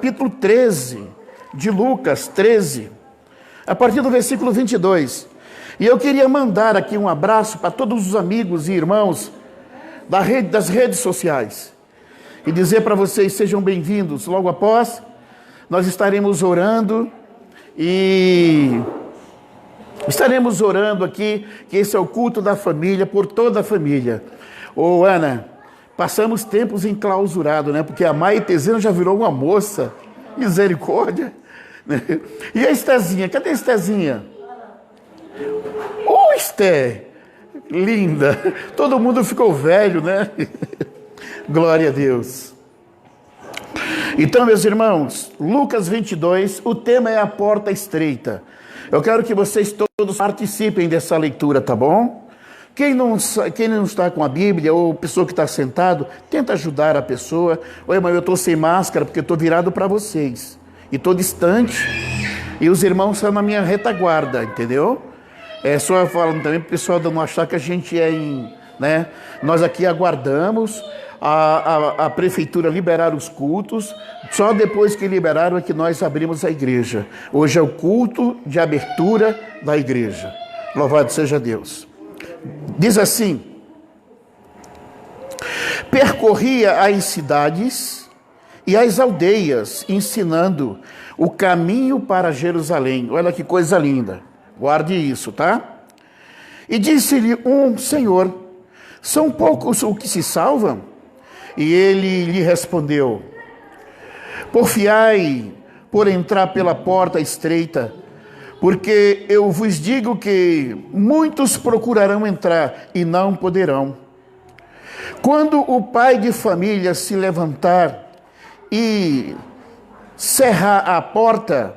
capítulo 13 de Lucas 13, a partir do versículo 22. E eu queria mandar aqui um abraço para todos os amigos e irmãos das redes sociais e dizer para vocês, sejam bem-vindos. Logo após, nós estaremos orando e estaremos orando aqui, que esse é o culto da família, por toda a família. Ô Ana, passamos tempos enclausurados, né? Porque a Maitezina já virou uma moça, misericórdia. E a Estezinha, cadê a Estezinha? Ô Esté, linda, todo mundo ficou velho, né? Glória a Deus. Então, meus irmãos, Lucas 22, o tema é a porta estreita. Eu quero que vocês todos participem dessa leitura, tá bom? Quem não está com a Bíblia, ou pessoa que está sentado, tenta ajudar a pessoa. Oi, mãe, eu estou sem máscara porque eu estou virado para vocês. E estou distante, e os irmãos estão na minha retaguarda, entendeu? É só falando também para o pessoal não achar que a gente é né? Nós aqui aguardamos a prefeitura liberar os cultos, só depois que liberaram é que nós abrimos a igreja. Hoje é o culto de abertura da igreja. Louvado seja Deus. Diz assim: percorria as cidades e as aldeias, ensinando o caminho para Jerusalém. Olha que coisa linda. Guarde isso, tá? E disse-lhe um Senhor: são poucos os que se salvam? E ele lhe respondeu: porfiai por entrar pela porta estreita, porque eu vos digo que muitos procurarão entrar e não poderão. Quando o pai de família se levantar e cerrar a porta,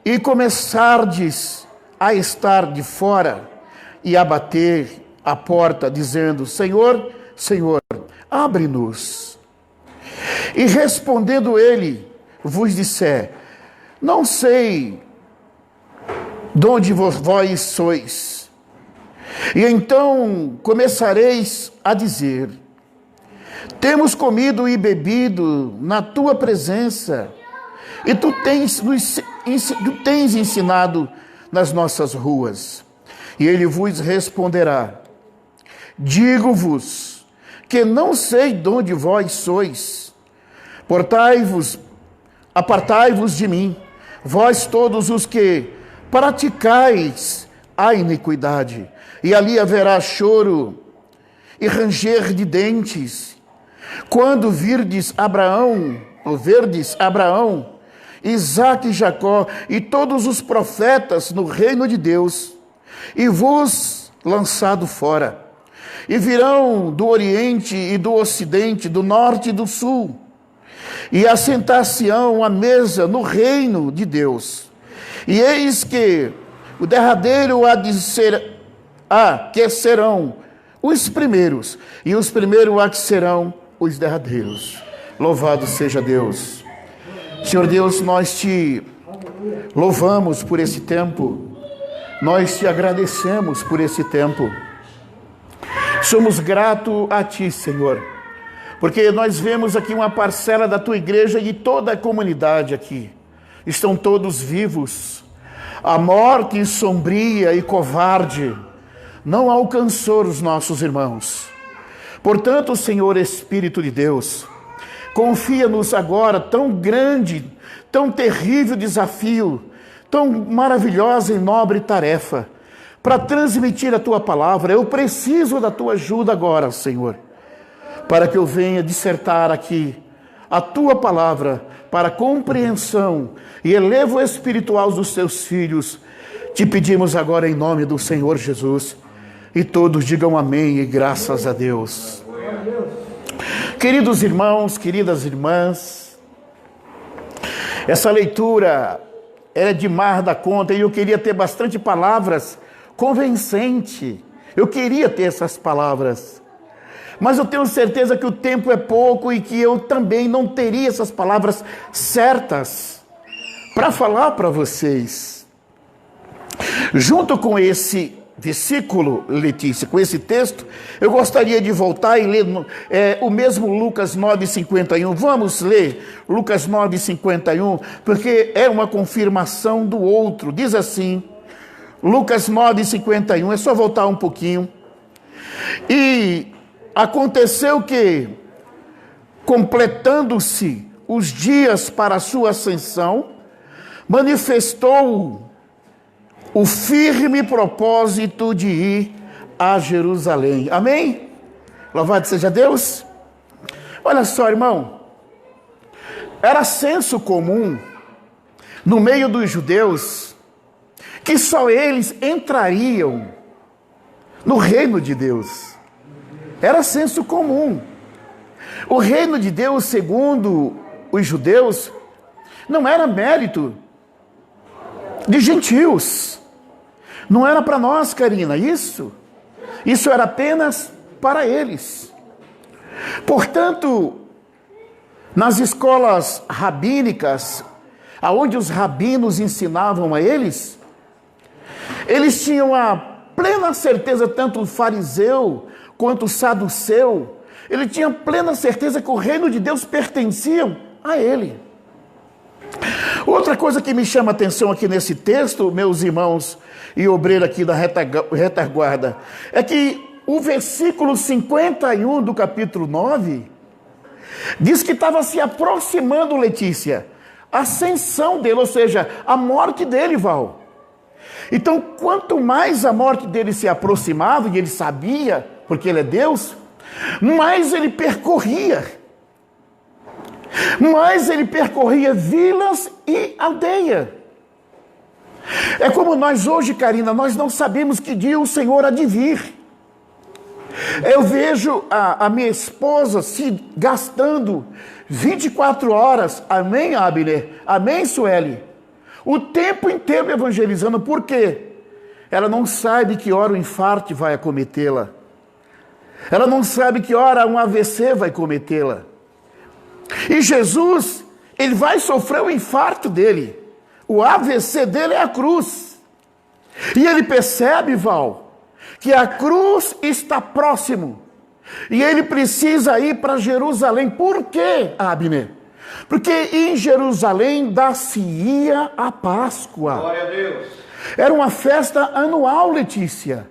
e começardes a estar de fora e a bater a porta, dizendo: Senhor, Senhor, abre-nos. E respondendo ele, vos disser: não sei de onde vós sois. E então começareis a dizer: temos comido e bebido na tua presença, e tu tens ensinado nas nossas ruas. E ele vos responderá: digo-vos que não sei de onde vós sois. Apartai-vos de mim, vós todos os que praticais a iniquidade. E ali haverá choro e ranger de dentes, quando verdes Abraão, Isaque e Jacó e todos os profetas no reino de Deus, e vos lançado fora. E virão do Oriente e do Ocidente, do Norte e do Sul, e assentar-se-ão à mesa no reino de Deus. E eis que o derradeiro que serão os primeiros, e os primeiros que serão os derradeiros. Louvado seja Deus. Senhor Deus, nós te louvamos por esse tempo, nós te agradecemos por esse tempo. Somos gratos a Ti, Senhor, porque nós vemos aqui uma parcela da Tua igreja e toda a comunidade aqui. Estão todos vivos. A morte sombria e covarde não alcançou os nossos irmãos. Portanto, Senhor Espírito de Deus, confia-nos agora tão grande, tão terrível desafio, tão maravilhosa e nobre tarefa, para transmitir a Tua palavra. Eu preciso da Tua ajuda agora, Senhor, para que eu venha dissertar aqui a Tua palavra para compreensão e elevo espiritual dos Teus filhos. Te pedimos agora em nome do Senhor Jesus, e todos digam amém e graças a Deus. Queridos irmãos, queridas irmãs, essa leitura era demais da conta e eu queria ter bastante palavras convincente. Eu queria ter essas palavras, mas eu tenho certeza que o tempo é pouco e que eu também não teria essas palavras certas para falar para vocês. Junto com esse versículo, Letícia, com esse texto, eu gostaria de voltar e ler o mesmo Lucas 9,51. Vamos ler Lucas 9,51, porque é uma confirmação do outro. Diz assim, Lucas 9,51, é só voltar um pouquinho. E aconteceu que, completando-se os dias para a sua ascensão, manifestou o firme propósito de ir a Jerusalém. Amém? Louvado seja Deus. Olha só, irmão, era senso comum no meio dos judeus que só eles entrariam no reino de Deus. Era senso comum. O reino de Deus, segundo os judeus, não era mérito de gentios. Não era para nós, Karina, isso era apenas para eles. Portanto, nas escolas rabínicas, aonde os rabinos ensinavam a eles tinham a plena certeza, tanto o fariseu quanto o saduceu, ele tinha plena certeza que o reino de Deus pertencia a ele. Outra coisa que me chama a atenção aqui nesse texto, meus irmãos e obreiro aqui da retaguarda, é que o versículo 51 do capítulo 9 diz que estava se aproximando, Letícia, a ascensão dele, ou seja, a morte dele, Val. Então, quanto mais a morte dele se aproximava, e ele sabia, porque ele é Deus, mais ele percorria vilas e aldeia. É como nós hoje, Karina, nós não sabemos que dia o Senhor há de vir. Eu vejo a minha esposa se gastando 24 horas, amém, Abner? Amém, Sueli? O tempo inteiro evangelizando. Por quê? Ela não sabe que hora o infarto vai acometê-la. Ela não sabe que hora um AVC vai cometê-la. E Jesus, ele vai sofrer o infarto dele. O AVC dele é a cruz. E ele percebe, Val, que a cruz está próximo. E ele precisa ir para Jerusalém. Por quê, Abner? Porque em Jerusalém dá-se-ia a Páscoa. Glória a Deus. Era uma festa anual, Letícia,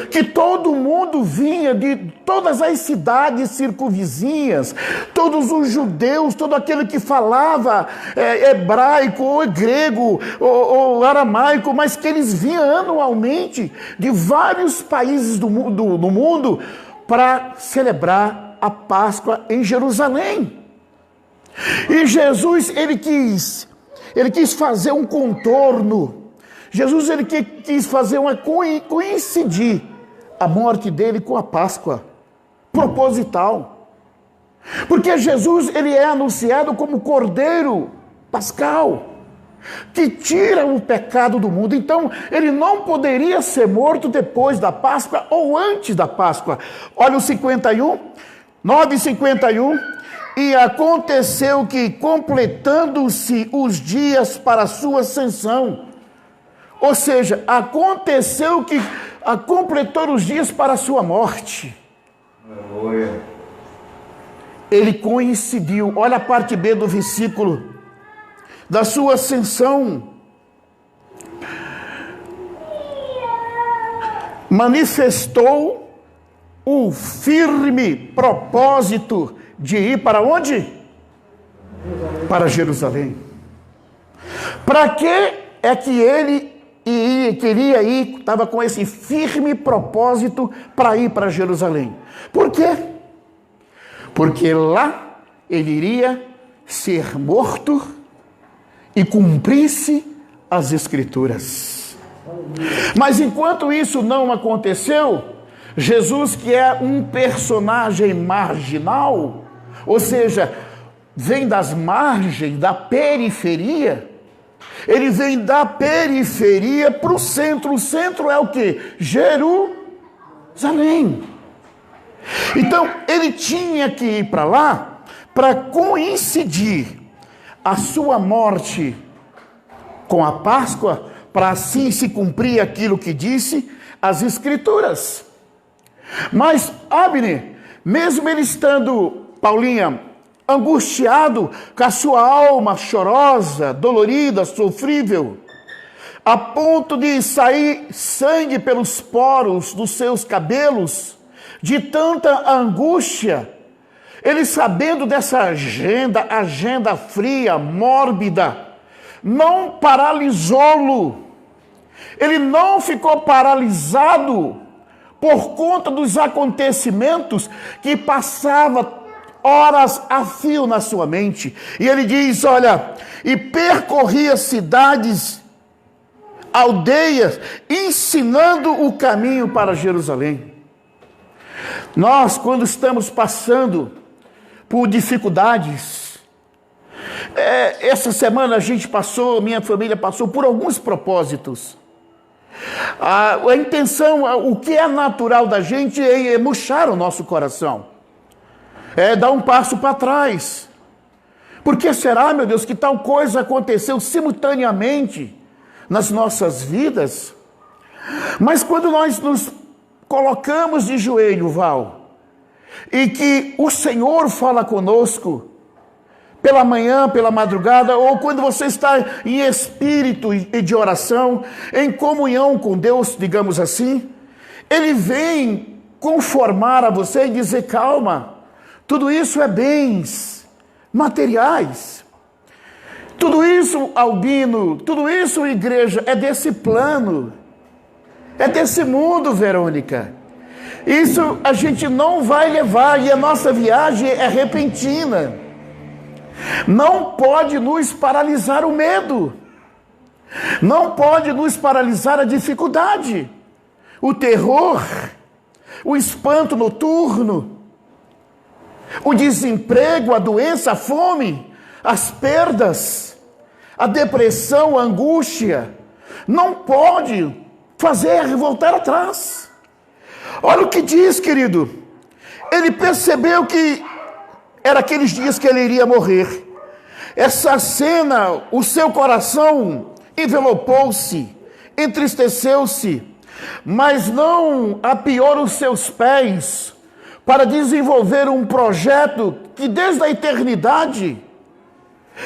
que todo mundo vinha de todas as cidades circunvizinhas, todos os judeus, todo aquele que falava hebraico, ou grego, ou aramaico, mas que eles vinham anualmente de vários países do mundo para celebrar a Páscoa em Jerusalém. E Jesus, ele quis fazer um contorno. Jesus, ele quis fazer coincidir a morte dele com a Páscoa, proposital. Porque Jesus, ele é anunciado como Cordeiro Pascal, que tira o pecado do mundo. Então, ele não poderia ser morto depois da Páscoa ou antes da Páscoa. Olha o 51, 9:51. E aconteceu que, completando-se os dias para a sua ascensão, ou seja, aconteceu que completou os dias para a sua morte. Aleluia. Ele coincidiu, olha a parte B do versículo, da sua ascensão, manifestou o firme propósito de ir para onde? Para Jerusalém. Para que é que ele queria ir, estava com esse firme propósito para ir para Jerusalém? Por quê? Porque lá ele iria ser morto e cumprir-se as Escrituras. Mas enquanto isso não aconteceu, Jesus, que é um personagem marginal, ou seja, vem das margens, da periferia, ele vem da periferia para o centro. O centro é o quê? Jerusalém. Então, ele tinha que ir para lá para coincidir a sua morte com a Páscoa, para assim se cumprir aquilo que disse as Escrituras. Mas Abner, mesmo ele estando, Paulinha, angustiado, com a sua alma chorosa, dolorida, sofrível, a ponto de sair sangue pelos poros dos seus cabelos, de tanta angústia, ele sabendo dessa agenda fria, mórbida, não paralisou-lo. Ele não ficou paralisado por conta dos acontecimentos que passava horas a fio na sua mente. E ele diz, olha, e percorria cidades, aldeias, ensinando o caminho para Jerusalém. Nós, quando estamos passando por dificuldades, essa semana a gente passou, minha família passou por alguns propósitos. A intenção, o que é natural da gente é murchar o nosso coração, é dar um passo para trás. Por que será, meu Deus, que tal coisa aconteceu simultaneamente nas nossas vidas? Mas quando nós nos colocamos de joelho, Val, e que o Senhor fala conosco, pela manhã, pela madrugada, ou quando você está em espírito e de oração, em comunhão com Deus, digamos assim, Ele vem conformar a você e dizer, calma, tudo isso é bens materiais. Tudo isso, Albino, tudo isso, igreja, é desse plano, é desse mundo, Verônica. Isso a gente não vai levar, e a nossa viagem é repentina. Não pode nos paralisar o medo, não pode nos paralisar a dificuldade, o terror, o espanto noturno, o desemprego, a doença, a fome, as perdas, a depressão, a angústia, não pode fazer voltar atrás. Olha o que diz, querido, ele percebeu que era aqueles dias que ele iria morrer. Essa cena, o seu coração envelopou-se, entristeceu-se, mas não apiou os seus pés para desenvolver um projeto que desde a eternidade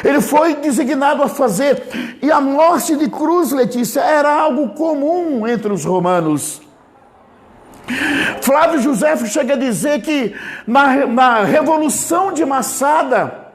ele foi designado a fazer. E a morte de cruz, Letícia, era algo comum entre os romanos. Flávio Josefo chega a dizer que na Revolução de Massada,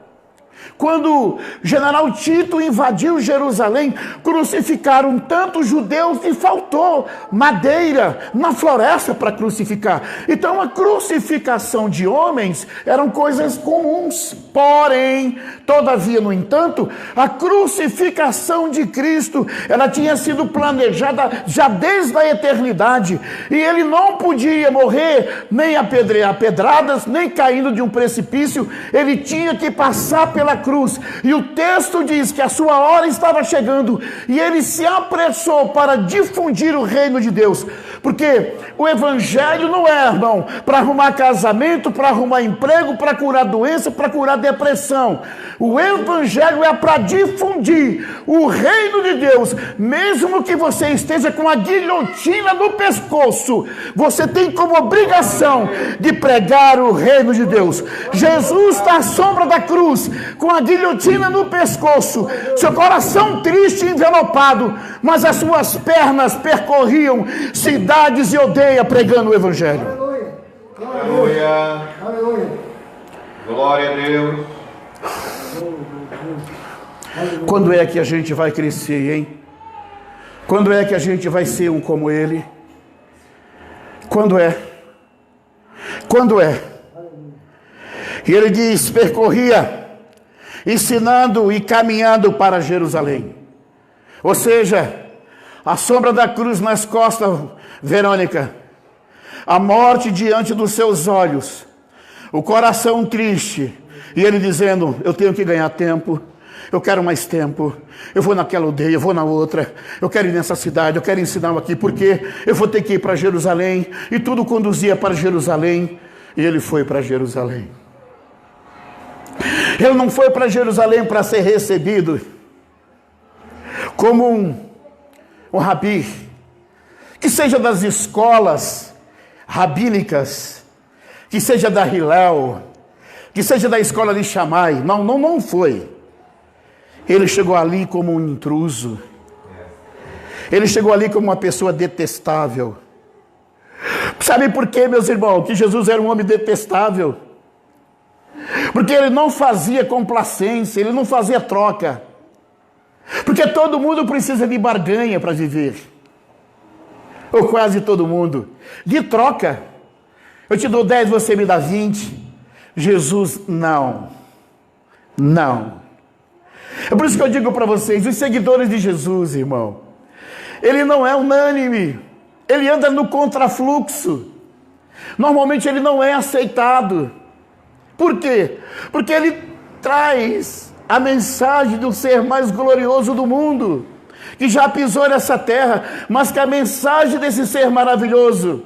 quando o general Tito invadiu Jerusalém, crucificaram tantos judeus e faltou madeira na floresta para crucificar. Então a crucificação de homens eram coisas comuns. Porém, todavia, no entanto, a crucificação de Cristo, ela tinha sido planejada já desde a eternidade, e ele não podia morrer nem a pedradas, nem caindo de um precipício. Ele tinha que passar pela cruz, e o texto diz que a sua hora estava chegando, e ele se apressou para difundir o reino de Deus, porque o evangelho não é, irmão, para arrumar casamento, para arrumar emprego, para curar doença, para curar depressão. O evangelho é para difundir o reino de Deus. Mesmo que você esteja com a guilhotina no pescoço, você tem como obrigação de pregar o reino de Deus. Jesus está à sombra da cruz, com a guilhotina no pescoço, seu coração triste e envelopado, mas as suas pernas percorriam cidades e aldeias pregando o evangelho. Aleluia. Aleluia. Glória a Deus. Quando é que a gente vai crescer, hein? Quando é que a gente vai ser um como ele? Quando é? Quando é? E ele diz, percorria, ensinando e caminhando para Jerusalém. Ou seja, a sombra da cruz nas costas, Verônica, a morte diante dos seus olhos, o coração triste, e ele dizendo, eu tenho que ganhar tempo, eu quero mais tempo, eu vou naquela aldeia, eu vou na outra, eu quero ir nessa cidade, eu quero ensinar aqui, porque eu vou ter que ir para Jerusalém, e tudo conduzia para Jerusalém, e ele foi para Jerusalém. Ele não foi para Jerusalém para ser recebido como um rabi, que seja das escolas rabínicas, que seja da Hillel, que seja da escola de Shammai. Não foi. Ele chegou ali como um intruso. Ele chegou ali como uma pessoa detestável. Sabe por quê, meus irmãos? Que Jesus era um homem detestável. Porque ele não fazia complacência, ele não fazia troca. Porque todo mundo precisa de barganha para viver. Ou quase todo mundo. De troca. Eu te dou 10, você me dá 20. Jesus, não. Não. É por isso que eu digo para vocês, os seguidores de Jesus, irmão, ele não é unânime. Ele anda no contrafluxo. Normalmente ele não é aceitado. Por quê? Porque ele traz a mensagem do ser mais glorioso do mundo, que já pisou nessa terra, mas que a mensagem desse ser maravilhoso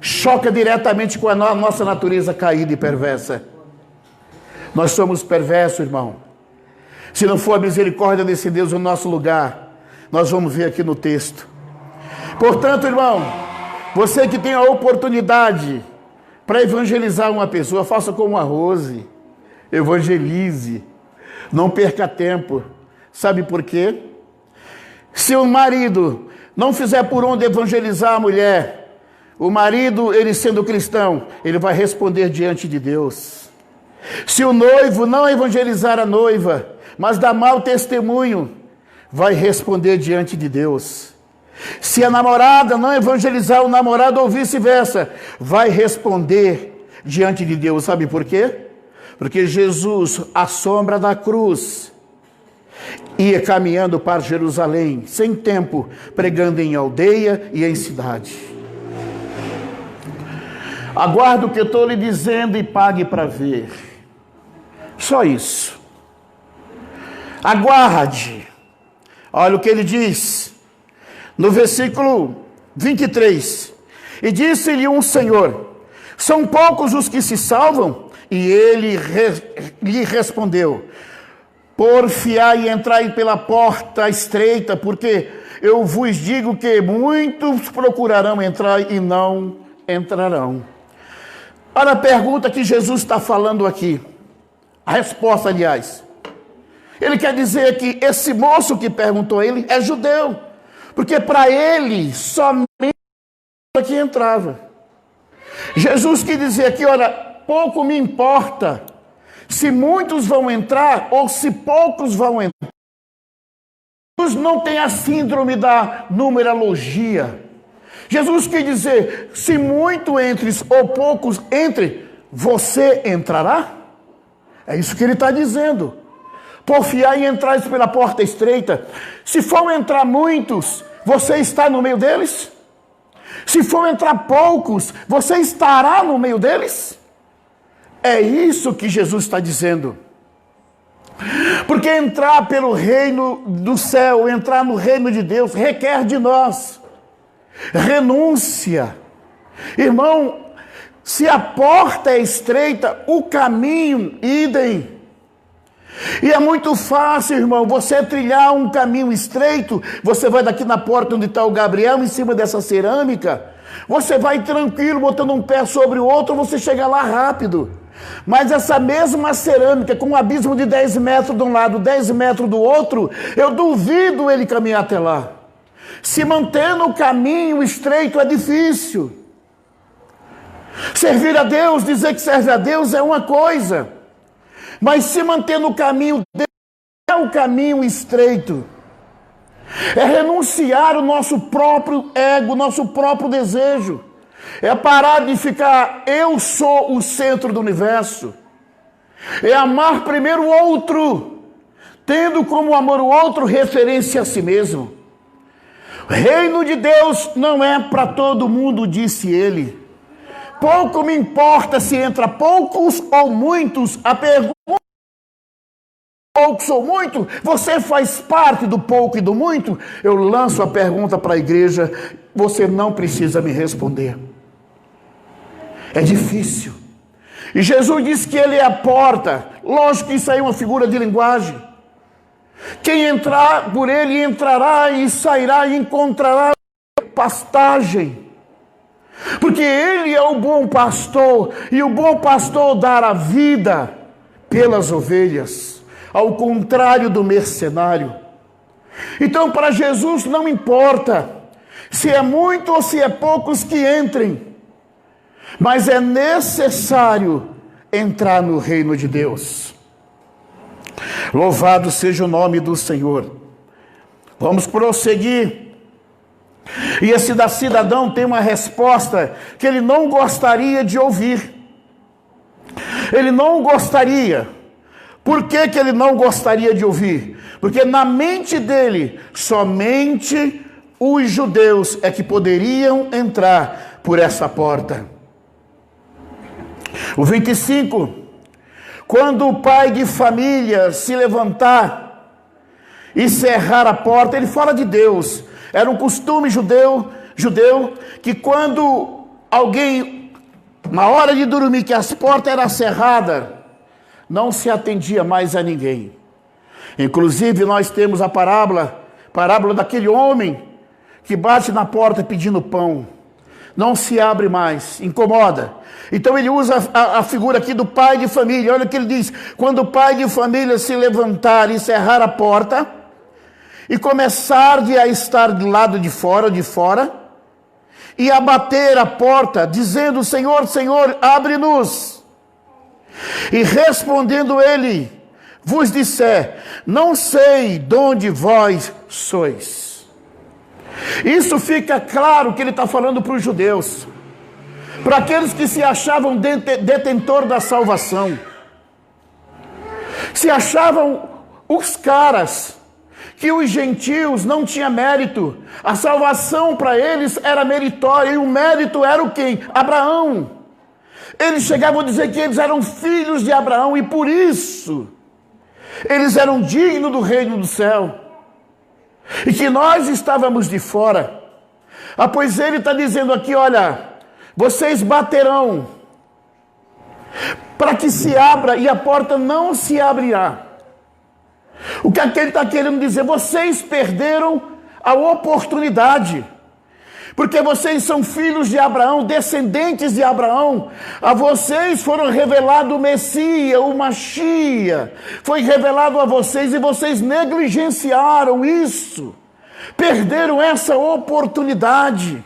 choca diretamente com a nossa natureza caída e perversa. Nós somos perversos, irmão. Se não for a misericórdia desse Deus no nosso lugar, nós vamos ver aqui no texto. Portanto, irmão, você que tem a oportunidade para evangelizar uma pessoa, faça como a Rose, evangelize, não perca tempo. Sabe por quê? Se o marido não fizer por onde evangelizar a mulher, o marido, ele sendo cristão, ele vai responder diante de Deus. Se o noivo não evangelizar a noiva, mas dar mau testemunho, vai responder diante de Deus. Se a namorada não evangelizar o namorado ou vice-versa, vai responder diante de Deus. Sabe por quê? Porque Jesus, à sombra da cruz, ia caminhando para Jerusalém, sem tempo, pregando em aldeia e em cidade. Aguarde o que eu estou lhe dizendo e pague para ver. Só isso. Aguarde. Olha o que ele diz no versículo 23. E disse-lhe um Senhor: são poucos os que se salvam? E ele lhe respondeu: porfiai e entrai pela porta estreita, porque eu vos digo que muitos procurarão entrar e não entrarão. Olha a pergunta que Jesus está falando aqui. A resposta, aliás. Ele quer dizer que esse moço que perguntou a ele é judeu. Porque para ele, somente que entrava. Jesus quis dizer aqui, olha, pouco me importa se muitos vão entrar ou se poucos vão entrar. Jesus não tem a síndrome da numerologia. Jesus quis dizer, se muito entres ou poucos entre, você entrará? É isso que ele está dizendo. Porfiai e entrais pela porta estreita. Se for entrar muitos, você está no meio deles? Se for entrar poucos, você estará no meio deles? É isso que Jesus está dizendo. Porque entrar pelo reino do céu, entrar no reino de Deus, requer de nós renúncia. Irmão, se a porta é estreita, o caminho, idem. E é muito fácil, irmão, você trilhar um caminho estreito. Você vai daqui na porta onde está o Gabriel, em cima dessa cerâmica. Você vai tranquilo, botando um pé sobre o outro, você chega lá rápido. Mas essa mesma cerâmica, com um abismo de 10 metros de um lado, 10 metros do outro, eu duvido ele caminhar até lá. Se manter no caminho estreito é difícil. Servir a Deus, dizer que serve a Deus é uma coisa. Mas se manter no caminho é o caminho estreito. É renunciar o nosso próprio ego, nosso próprio desejo. É parar de ficar, eu sou o centro do universo. É amar primeiro o outro, tendo como amor o outro referência a si mesmo. O reino de Deus não é para todo mundo, disse ele. Pouco me importa se entra poucos ou muitos. A pergunta poucos ou muito, você faz parte do pouco e do muito? Eu lanço a pergunta para a igreja, você não precisa me responder. É difícil. E Jesus disse que ele é a porta. Lógico que isso aí é uma figura de linguagem. Quem entrar por ele entrará e sairá e encontrará pastagem. Porque ele é o bom pastor, e o bom pastor dará vida pelas ovelhas, ao contrário do mercenário. Então, para Jesus não importa se é muito ou se é poucos que entrem, mas é necessário entrar no reino de Deus. Louvado seja o nome do Senhor. Vamos prosseguir. E esse cidadão tem uma resposta que ele não gostaria de ouvir. Ele não gostaria. Por que que ele não gostaria de ouvir? Porque na mente dele, somente os judeus é que poderiam entrar por essa porta. O 25. Quando o pai de família se levantar e cerrar a porta, ele fala de Deus. Era um costume judeu que quando alguém, na hora de dormir, que as portas eram cerradas, não se atendia mais a ninguém. Inclusive nós temos a parábola daquele homem que bate na porta pedindo pão. Não se abre mais, incomoda. Então ele usa a figura aqui do pai de família. Olha o que ele diz: quando o pai de família se levantar e cerrar a porta, e começar a estar do lado de fora, e a bater a porta, dizendo: Senhor, Senhor, abre-nos. E respondendo ele, vos disser: não sei de onde vós sois. Isso fica claro que ele está falando para os judeus, para aqueles que se achavam detentor da salvação, se achavam os caras, que os gentios não tinham mérito, a salvação para eles era meritória, e o mérito era o quem? Abraão. Eles chegavam a dizer que eles eram filhos de Abraão, e por isso eles eram dignos do reino do céu, e que nós estávamos de fora. Pois ele está dizendo aqui: olha, vocês baterão para que se abra, e a porta não se abrirá. O que ele está querendo dizer? Vocês perderam a oportunidade, porque vocês são filhos de Abraão, descendentes de Abraão. A vocês foram revelado o Messias, o Machia, foi revelado a vocês, e vocês negligenciaram isso, perderam essa oportunidade.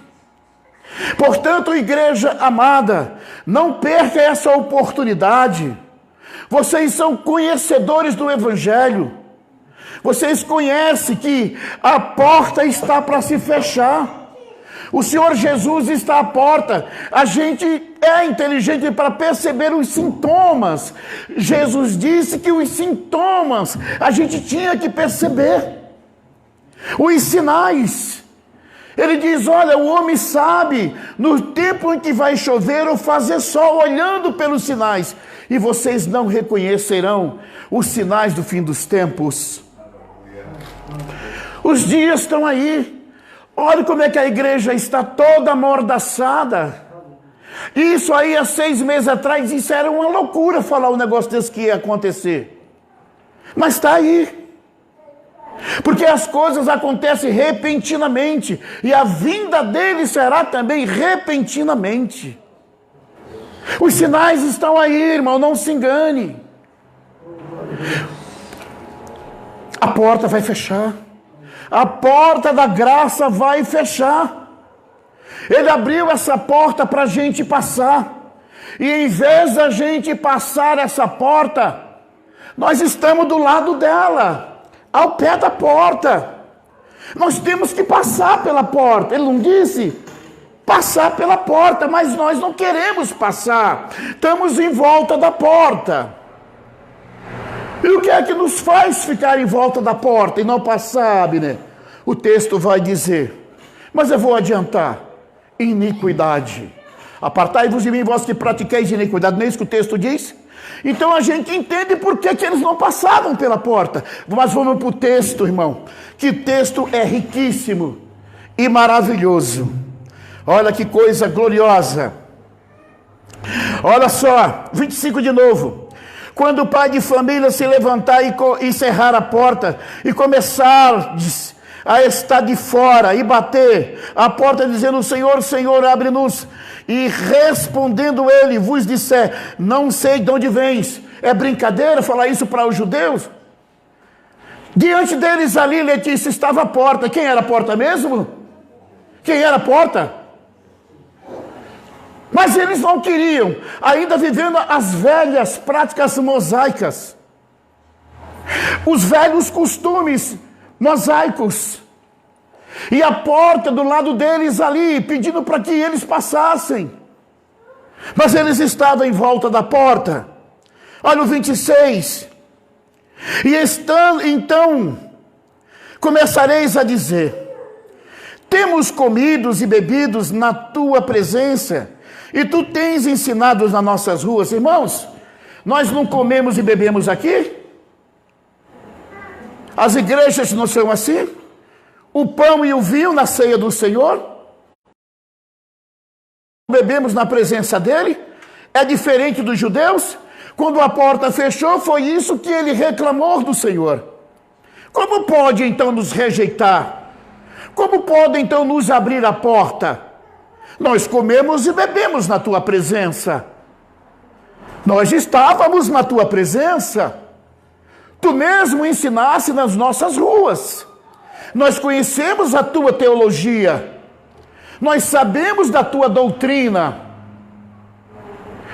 Portanto, igreja amada, não perca essa oportunidade. Vocês são conhecedores do Evangelho. Vocês conhecem que a porta está para se fechar. O Senhor Jesus está à porta. A gente é inteligente para perceber os sintomas. Jesus disse que os sintomas a gente tinha que perceber. Os sinais. Ele diz: olha, o homem sabe no tempo em que vai chover ou fazer sol, olhando pelos sinais. E vocês não reconhecerão os sinais do fim dos tempos. Os dias estão aí. Olha como é que a igreja está toda amordaçada. Isso aí há 6 meses atrás, isso era uma loucura falar um negócio desse que ia acontecer. Mas está aí. Porque as coisas acontecem repentinamente, e a vinda dele será também repentinamente. Os sinais estão aí, irmão, não se engane. A porta vai fechar. A porta da graça vai fechar. Ele abriu essa porta para a gente passar. E em vez da gente passar essa porta, nós estamos do lado dela, ao pé da porta. Nós temos que passar pela porta. Ele não disse passar pela porta, mas nós não queremos passar. Estamos em volta da porta. E o que é que nos faz ficar em volta da porta e não passar, Abner? O texto vai dizer, mas eu vou adiantar: iniquidade. Apartai-vos de mim, vós que pratiqueis iniquidade. Não é isso que o texto diz? Então a gente entende por que eles não passavam pela porta. Mas vamos para o texto, irmão, que o texto é riquíssimo e maravilhoso. Olha que coisa gloriosa. Olha só, 25 de novo. Quando o pai de família se levantar e cerrar a porta e começar a estar de fora e bater a porta dizendo: Senhor, Senhor, abre-nos. E respondendo ele, vos disser: não sei de onde vens. É brincadeira falar isso para os judeus? Diante deles ali, Letícia, estava a porta. Quem era a porta mesmo? Quem era a porta? Mas eles não queriam, ainda vivendo as velhas práticas mosaicas, os velhos costumes mosaicos, e a porta do lado deles ali, pedindo para que eles passassem, mas eles estavam em volta da porta. Olha o 26, e então começareis a dizer: temos comidos e bebidos na tua presença, e tu tens ensinado nas nossas ruas. Irmãos, nós não comemos e bebemos aqui? As igrejas não são assim? O pão e o vinho na ceia do Senhor? Bebemos na presença dele? É diferente dos judeus? Quando a porta fechou, foi isso que ele reclamou do Senhor. Como pode então nos rejeitar? Como pode então nos abrir a porta? Nós comemos e bebemos na tua presença. Nós estávamos na tua presença. Tu mesmo ensinaste nas nossas ruas. Nós conhecemos a tua teologia. Nós sabemos da tua doutrina.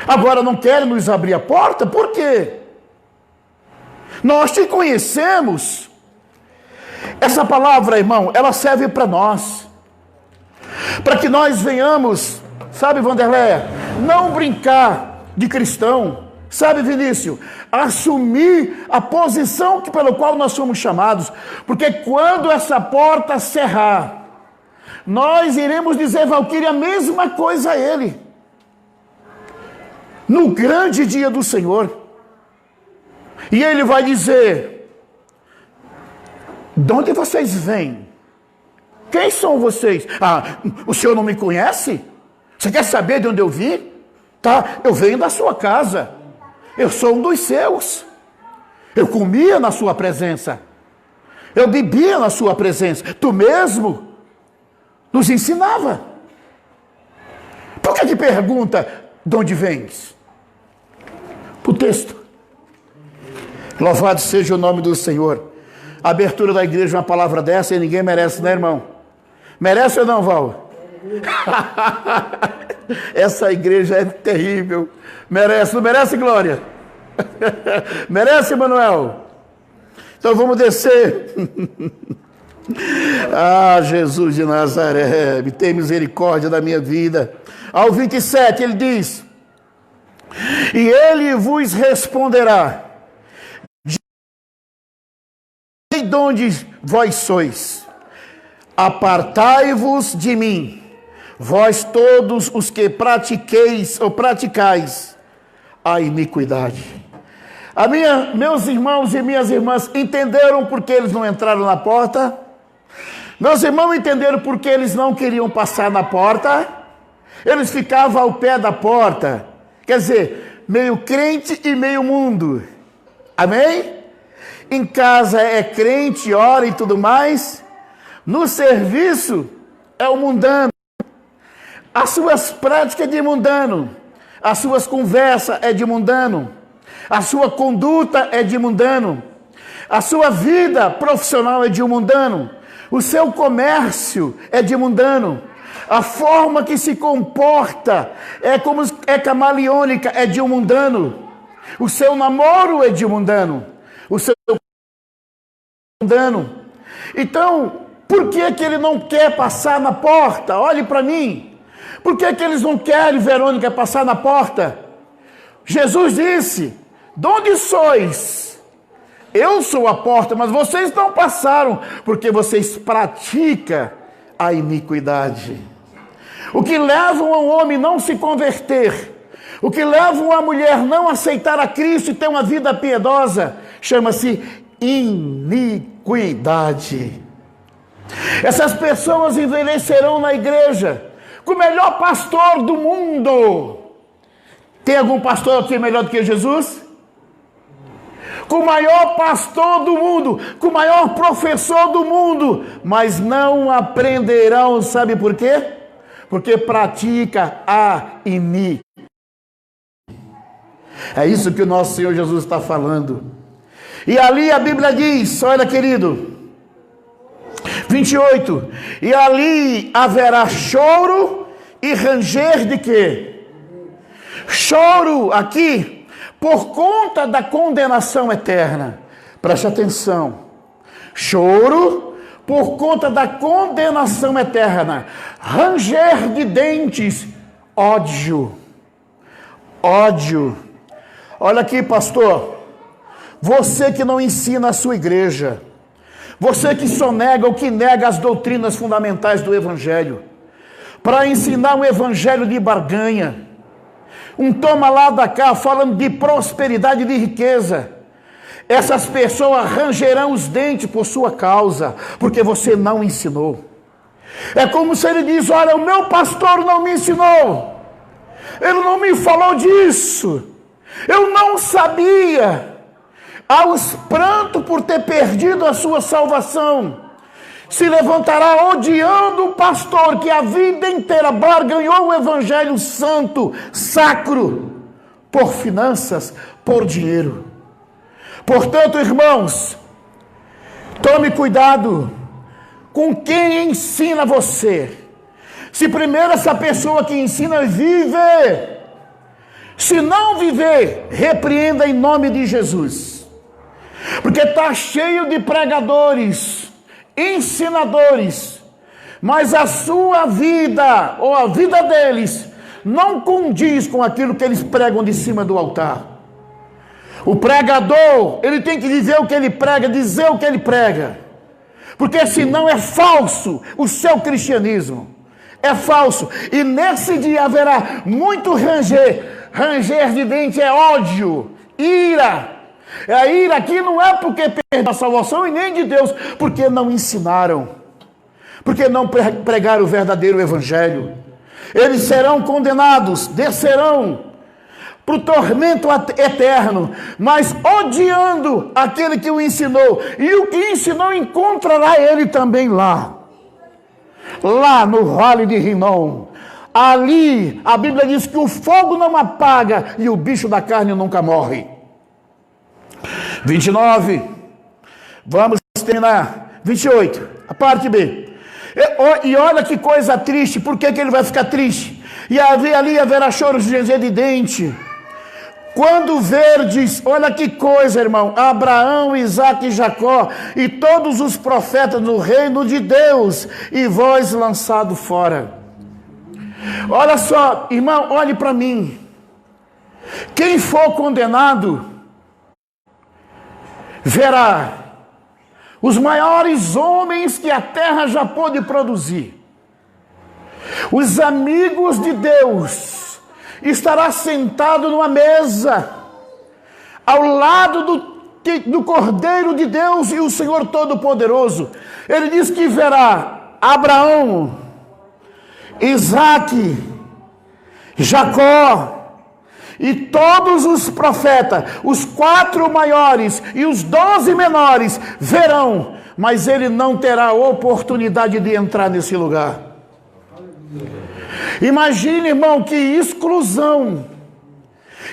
Agora não querem nos abrir a porta? Por quê? Nós te conhecemos. Essa palavra, irmão, ela serve para nós. Para que nós venhamos, sabe, Vanderleia, não brincar de cristão, sabe, Vinícius, assumir a posição pela qual nós somos chamados, porque quando essa porta cerrar, nós iremos dizer, Valquíria, a mesma coisa a ele, no grande dia do Senhor, e ele vai dizer: de onde vocês vêm? Quem são vocês? O senhor não me conhece? Você quer saber de onde eu vim? Tá, eu venho da sua casa. Eu sou um dos seus. Eu comia na sua presença. Eu bebia na sua presença. Tu mesmo nos ensinava. Por que pergunta de onde vens? O texto. Louvado seja o nome do Senhor. A abertura da igreja, uma palavra dessa, e ninguém merece, né, irmão? Merece ou não, Val? Essa igreja é terrível. Merece, não merece, Glória? Merece, Manuel? Então vamos descer. Jesus de Nazaré, tem misericórdia da minha vida. Ao 27 ele diz: e ele vos responderá: de onde vós sois? Apartai-vos de mim, vós todos os que pratiqueis ou praticais a iniquidade. Meus irmãos e minhas irmãs entenderam por que eles não entraram na porta? Meus irmãos entenderam por que eles não queriam passar na porta? Eles ficavam ao pé da porta, quer dizer, meio crente e meio mundo. Amém? Em casa é crente, ora e tudo mais. No serviço é o mundano. As suas práticas é de mundano. As suas conversas é de mundano. A sua conduta é de mundano. A sua vida profissional é de mundano. O seu comércio é de mundano. A forma que se comporta é camaleônica, é de mundano. O seu namoro é de mundano. O seu mundano. Então, por que ele não quer passar na porta? Olhe para mim. Por que eles não querem, Verônica, passar na porta? Jesus disse: de onde sois? Eu sou a porta, mas vocês não passaram, porque vocês praticam a iniquidade. O que leva um homem não se converter, o que leva uma mulher não aceitar a Cristo e ter uma vida piedosa, chama-se iniquidade. Essas pessoas envelhecerão na igreja com o melhor pastor do mundo. Tem algum pastor aqui melhor do que Jesus? com o maior pastor do mundo, com o maior professor do mundo, mas não aprenderão, sabe por quê? Porque pratica a iniquidade. É isso que o nosso Senhor Jesus está falando. E ali a Bíblia diz, olha querido, 28, e ali haverá choro e ranger de quê? Choro aqui, por conta da condenação eterna. Preste atenção. Choro por conta da condenação eterna. Ranger de dentes, ódio. Ódio. Olha aqui, pastor. Você que não ensina a sua igreja. Você que só nega ou que nega as doutrinas fundamentais do Evangelho. Para ensinar um Evangelho de barganha. Um toma lá da cá falando de prosperidade e de riqueza. Essas pessoas rangerão os dentes por sua causa, porque você não ensinou. É como se ele diz, olha, o meu pastor não me ensinou. Ele não me falou disso. Eu não sabia. Aos prantos por ter perdido a sua salvação. Se levantará odiando o pastor que a vida inteira barganhou o evangelho santo, sacro, por finanças, por dinheiro. Portanto, irmãos, tome cuidado com quem ensina você. Se primeiro essa pessoa que ensina vive, se não viver, repreenda em nome de Jesus. Porque está cheio de pregadores, ensinadores, mas a sua vida, ou a vida deles, não condiz com aquilo que eles pregam de cima do altar. O pregador, ele tem que dizer o que ele prega, dizer o que ele prega, porque senão é falso o seu cristianismo, é falso, e nesse dia haverá muito ranger de dente é ódio, ira. A ira aqui não é porque perderam a salvação e nem de Deus, porque não ensinaram, porque não pregaram o verdadeiro evangelho. Eles serão condenados, descerão para o tormento eterno, mas odiando aquele que o ensinou, e o que ensinou encontrará ele também lá no vale de Rinom. Ali a Bíblia diz que o fogo não apaga e o bicho da carne nunca morre. 29, vamos terminar. 28, a parte B. E olha que coisa triste. Por que ele vai ficar triste? E ali haverá choros de ranger de dente. Quando verdes, olha que coisa, irmão, Abraão, Isaque e Jacó, e todos os profetas no reino de Deus, e vós lançado fora. Olha só, irmão, olhe para mim. Quem for condenado, verá os maiores homens que a terra já pôde produzir. Os amigos de Deus estará sentado numa mesa ao lado do Cordeiro de Deus e o Senhor Todo-Poderoso. Ele diz que verá Abraão, Isaque, Jacó e todos os profetas, os 4 maiores e os 12 menores verão, mas ele não terá oportunidade de entrar nesse lugar. Imagine, irmão, que exclusão,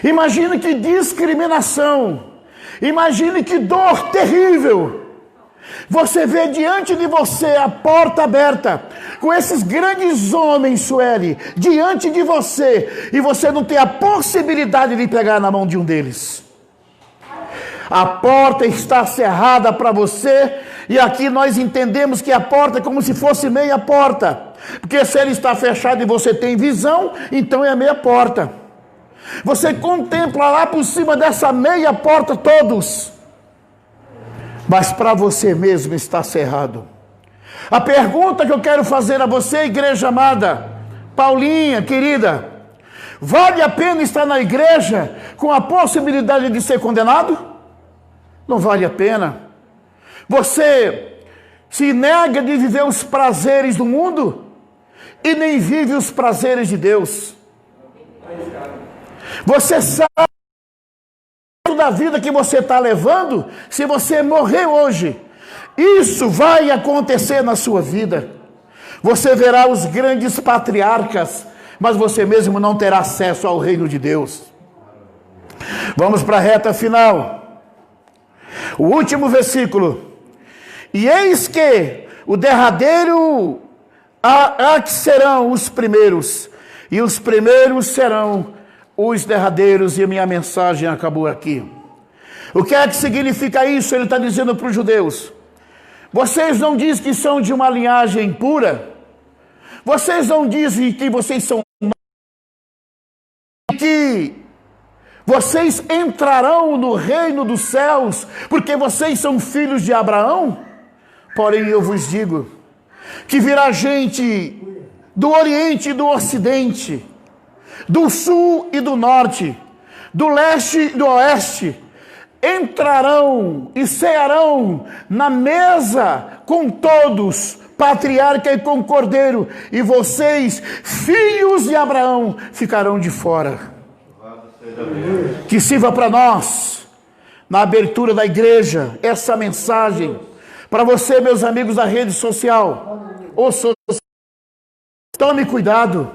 imagine que discriminação, imagine que dor terrível. Você vê diante de você a porta aberta, com esses grandes homens, Sueli, diante de você, e você não tem a possibilidade de pegar na mão de um deles. A porta está cerrada para você, e aqui nós entendemos que a porta é como se fosse meia porta, porque se ele está fechado e você tem visão, então é meia porta. Você contempla lá por cima dessa meia porta todos, mas para você mesmo está cerrado. A pergunta que eu quero fazer a você, igreja amada, Paulinha, querida, vale a pena estar na igreja com a possibilidade de ser condenado? Não vale a pena. Você se nega de viver os prazeres do mundo e nem vive os prazeres de Deus. Você sabe essa vida que você está levando, se você morrer hoje, isso vai acontecer na sua vida. Você verá os grandes patriarcas, mas você mesmo não terá acesso ao reino de Deus. Vamos para a reta final. O último versículo. E eis que o derradeiro que serão os primeiros, e os primeiros serão os derradeiros. E a minha mensagem acabou aqui. O que é que significa isso? Ele está dizendo para os judeus: vocês não dizem que são de uma linhagem pura? Vocês não dizem que vocês são, que vocês entrarão no reino dos céus, porque vocês são filhos de Abraão? Porém eu vos digo, que virá gente do Oriente e do Ocidente, do Sul e do Norte, do Leste e do Oeste, entrarão e cearão na mesa com todos, patriarca e com cordeiro, e vocês, filhos de Abraão, ficarão de fora. Que sirva para nós, na abertura da igreja, essa mensagem, para você, meus amigos da rede social, tome cuidado.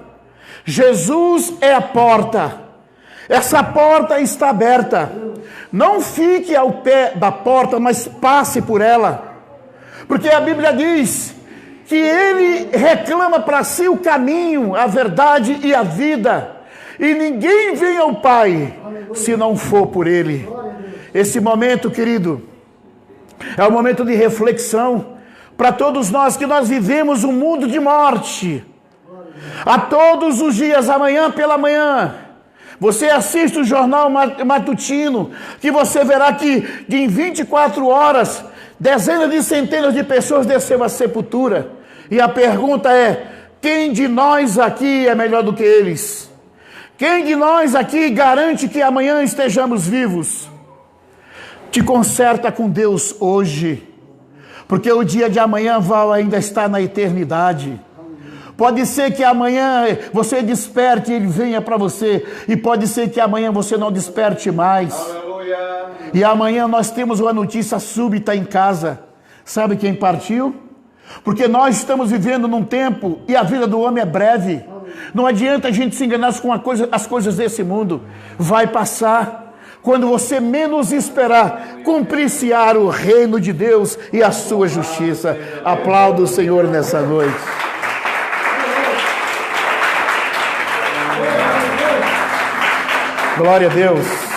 Jesus é a porta, essa porta está aberta. Não fique ao pé da porta, mas passe por ela, porque a Bíblia diz que ele reclama para si o caminho, a verdade e a vida, e ninguém vem ao Pai se não for por ele. Esse momento, querido, é um momento de reflexão para todos nós, que nós vivemos um mundo de morte. A todos os dias, amanhã pela manhã, você assiste o jornal matutino, que você verá que em 24 horas, dezenas de centenas de pessoas desceram à sepultura. E a pergunta é: quem de nós aqui é melhor do que eles? Quem de nós aqui garante que amanhã estejamos vivos? Te conserta com Deus hoje, porque o dia de amanhã vai ainda estar na eternidade. Pode ser que amanhã você desperte e ele venha para você, e pode ser que amanhã você não desperte mais. Aleluia. E amanhã nós temos uma notícia súbita em casa. Sabe quem partiu? Porque nós estamos vivendo num tempo, e a vida do homem é breve. Não adianta a gente se enganar com as coisas desse mundo. Vai passar. Quando você menos esperar, cumprir-se-á o reino de Deus e a sua justiça. Aplauda o Senhor nessa noite. Glória a Deus.